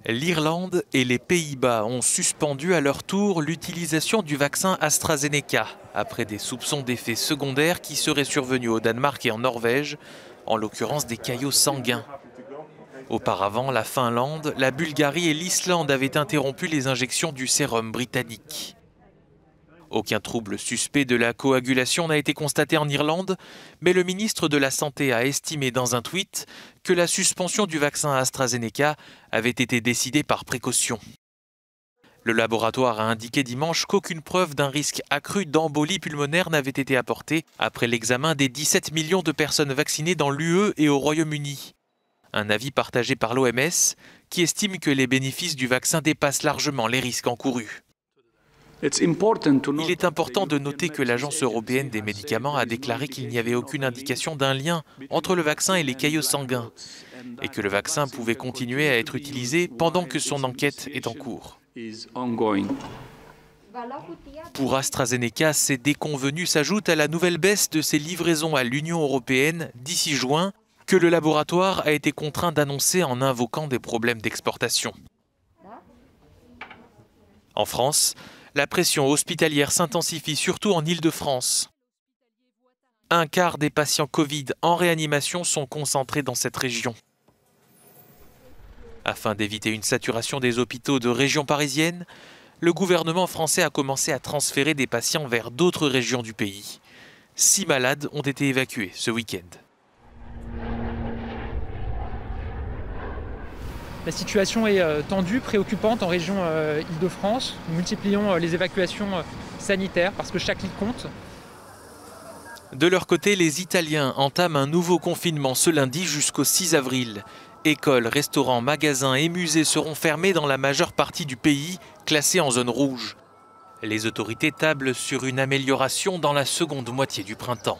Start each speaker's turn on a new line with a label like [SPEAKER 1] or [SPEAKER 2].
[SPEAKER 1] L'Irlande et les Pays-Bas ont suspendu à leur tour l'utilisation du vaccin AstraZeneca, après des soupçons d'effets secondaires qui seraient survenus au Danemark et en Norvège, en l'occurrence des caillots sanguins. Auparavant, la Finlande, la Bulgarie et l'Islande avaient interrompu les injections du sérum britannique. Aucun trouble suspect de la coagulation n'a été constaté en Irlande, mais le ministre de la Santé a estimé dans un tweet que la suspension du vaccin AstraZeneca avait été décidée par précaution. Le laboratoire a indiqué dimanche qu'aucune preuve d'un risque accru d'embolie pulmonaire n'avait été apportée après l'examen des 17 millions de personnes vaccinées dans l'UE et au Royaume-Uni. Un avis partagé par l'OMS qui estime que les bénéfices du vaccin dépassent largement les risques encourus. Il est important de noter que l'Agence européenne des médicaments a déclaré qu'il n'y avait aucune indication d'un lien entre le vaccin et les caillots sanguins et que le vaccin pouvait continuer à être utilisé pendant que son enquête est en cours. Pour AstraZeneca, ces déconvenues s'ajoutent à la nouvelle baisse de ses livraisons à l'Union européenne d'ici juin que le laboratoire a été contraint d'annoncer en invoquant des problèmes d'exportation. En France, la pression hospitalière s'intensifie surtout en Île-de-France. Un quart des patients Covid en réanimation sont concentrés dans cette région. Afin d'éviter une saturation des hôpitaux de région parisienne, le gouvernement français a commencé à transférer des patients vers d'autres régions du pays. 6 malades ont été évacués ce week-end.
[SPEAKER 2] La situation est tendue, préoccupante en région Île-de-France. Nous multiplions les évacuations sanitaires parce que chaque lit compte.
[SPEAKER 1] De leur côté, les Italiens entament un nouveau confinement ce lundi jusqu'au 6 avril. Écoles, restaurants, magasins et musées seront fermés dans la majeure partie du pays, classés en zone rouge. Les autorités tablent sur une amélioration dans la seconde moitié du printemps.